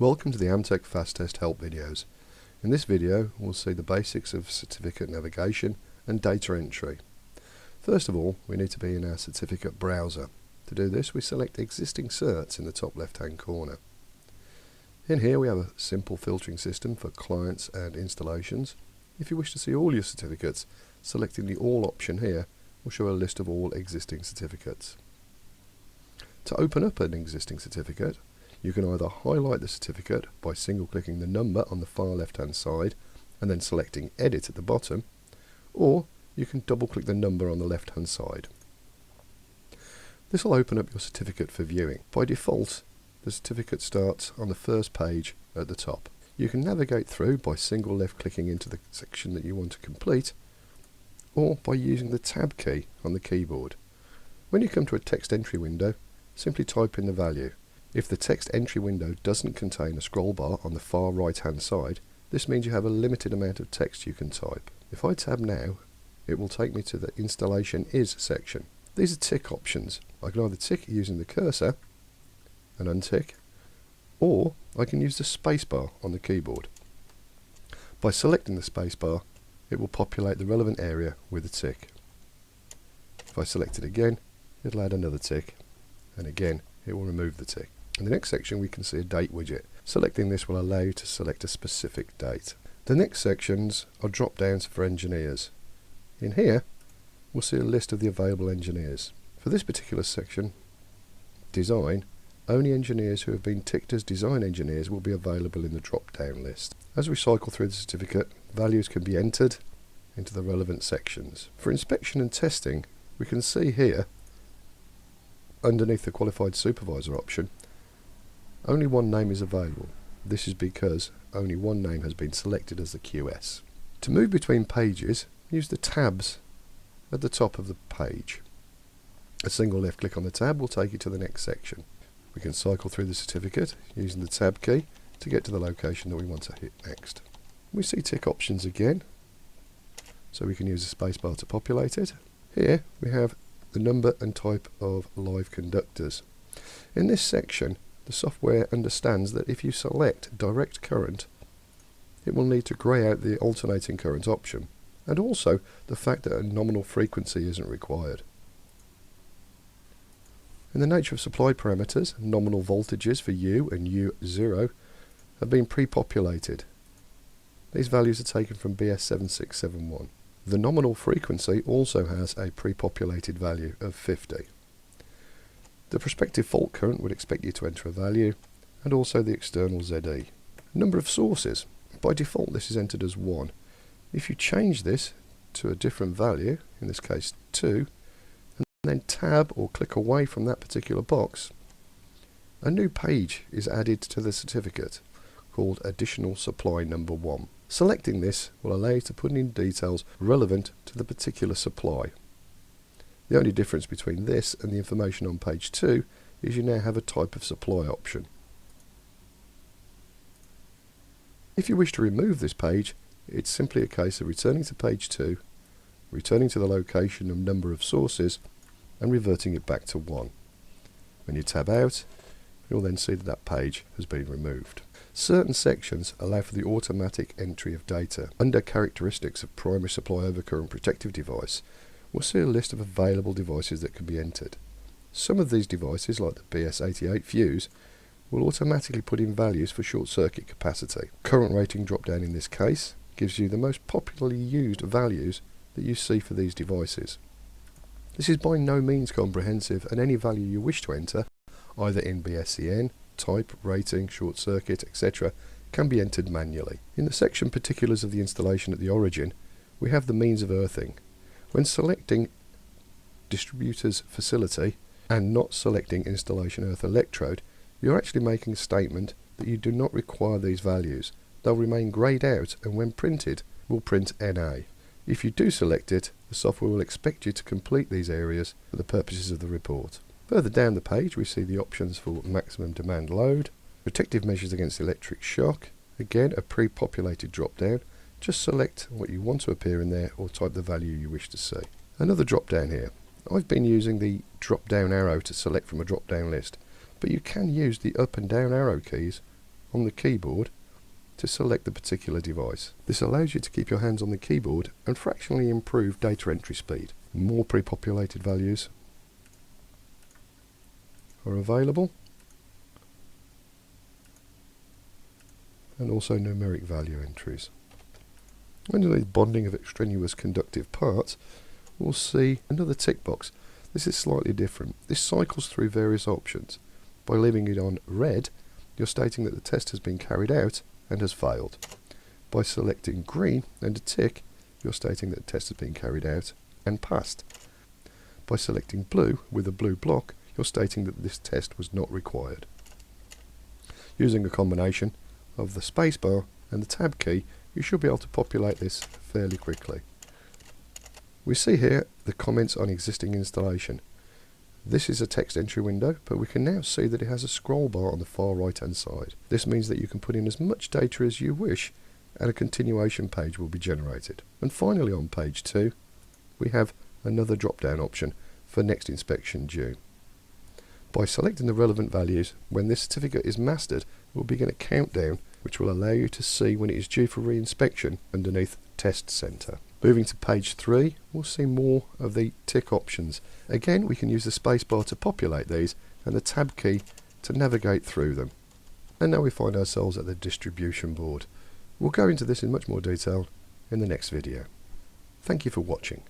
Welcome to the Amtech FastTest Help videos. In this video we'll see the basics of certificate navigation and data entry. First of all, we need to be in our certificate browser. To do this, we select existing certs in the top left hand corner. In here we have a simple filtering system for clients and installations. If you wish to see all your certificates, selecting the All option here will show a list of all existing certificates. To open up an existing certificate, you can either highlight the certificate by single clicking the number on the far left hand side and then selecting Edit at the bottom, or you can double click the number on the left hand side. This will open up your certificate for viewing. By default, the certificate starts on the first page at the top. You can navigate through by single left clicking into the section that you want to complete, or by using the Tab key on the keyboard. When you come to a text entry window, simply type in the value. If the text entry window doesn't contain a scroll bar on the far right hand side, this means you have a limited amount of text you can type. If I tab now, it will take me to the Installation Is section. These are tick options. I can either tick using the cursor and untick, or I can use the spacebar on the keyboard. By selecting the spacebar, it will populate the relevant area with a tick. If I select it again, it'll add another tick, and again it will remove the tick. In the next section we can see a date widget. Selecting this will allow you to select a specific date. The next sections are drop downs for engineers. In here we'll see a list of the available engineers. For this particular section, design, only engineers who have been ticked as design engineers will be available in the drop down list. As we cycle through the certificate, values can be entered into the relevant sections. For inspection and testing, we can see here underneath the qualified supervisor option, only one name is available. This is because only one name has been selected as the QS. To move between pages, use the tabs at the top of the page. A single left click on the tab will take you to the next section. We can cycle through the certificate using the Tab key to get to the location that we want to hit next. We see tick options again, so we can use the spacebar to populate it. Here we have the number and type of live conductors. In this section, the software understands that if you select direct current, it will need to grey out the alternating current option, and also the fact that a nominal frequency isn't required. In the nature of supply parameters, nominal voltages for U and U0 have been pre-populated. These values are taken from BS7671. The nominal frequency also has a pre-populated value of 50. The prospective fault current would expect you to enter a value, and also the external ZE. Number of sources. By default this is entered as 1. If you change this to a different value, in this case 2, and then tab or click away from that particular box, a new page is added to the certificate called Additional Supply Number 1. Selecting this will allow you to put in details relevant to the particular supply. The only difference between this and the information on page 2 is you now have a type of supply option. If you wish to remove this page, it's simply a case of returning to page 2, returning to the location and number of sources, and reverting it back to 1. When you tab out, you'll then see that that page has been removed. Certain sections allow for the automatic entry of data. Under Characteristics of Primary Supply Overcurrent Protective Device, we'll see a list of available devices that can be entered. Some of these devices, like the BS88 fuse, will automatically put in values for short circuit capacity. Current rating drop down in this case gives you the most popularly used values that you see for these devices. This is by no means comprehensive, and any value you wish to enter, either in BSCN, type, rating, short circuit, etc., can be entered manually. In the section Particulars of the installation at the origin, we have the means of earthing. When selecting distributor's facility and not selecting installation earth electrode, you're actually making a statement that you do not require these values. They'll remain greyed out, and when printed will print NA. If you do select it, the software will expect you to complete these areas for the purposes of the report. Further down the page we see the options for maximum demand load, protective measures against electric shock, again a pre-populated drop down. Just select what you want to appear in there or type the value you wish to see. Another drop down here. I've been using the drop down arrow to select from a drop down list, but you can use the up and down arrow keys on the keyboard to select the particular device. This allows you to keep your hands on the keyboard and fractionally improve data entry speed. More pre-populated values are available, and also numeric value entries. Underneath bonding of extraneous conductive parts, we'll see another tick box. This is slightly different. This cycles through various options. By leaving it on red, you're stating that the test has been carried out and has failed. By selecting green and a tick, you're stating that the test has been carried out and passed. By selecting blue with a blue block, you're stating that this test was not required. Using a combination of the spacebar and the tab key, you should be able to populate this fairly quickly. We see here the comments on existing installation. This is a text entry window, but we can now see that it has a scroll bar on the far right hand side. This means that you can put in as much data as you wish and a continuation page will be generated. And finally, on page 2, we have another drop down option for next inspection due. By selecting the relevant values, when this certificate is mastered, it will begin a countdown which will allow you to see when it is due for re-inspection underneath Test Center. Moving to page 3, we'll see more of the tick options. Again, we can use the spacebar to populate these and the tab key to navigate through them. And now we find ourselves at the distribution board. We'll go into this in much more detail in the next video. Thank you for watching.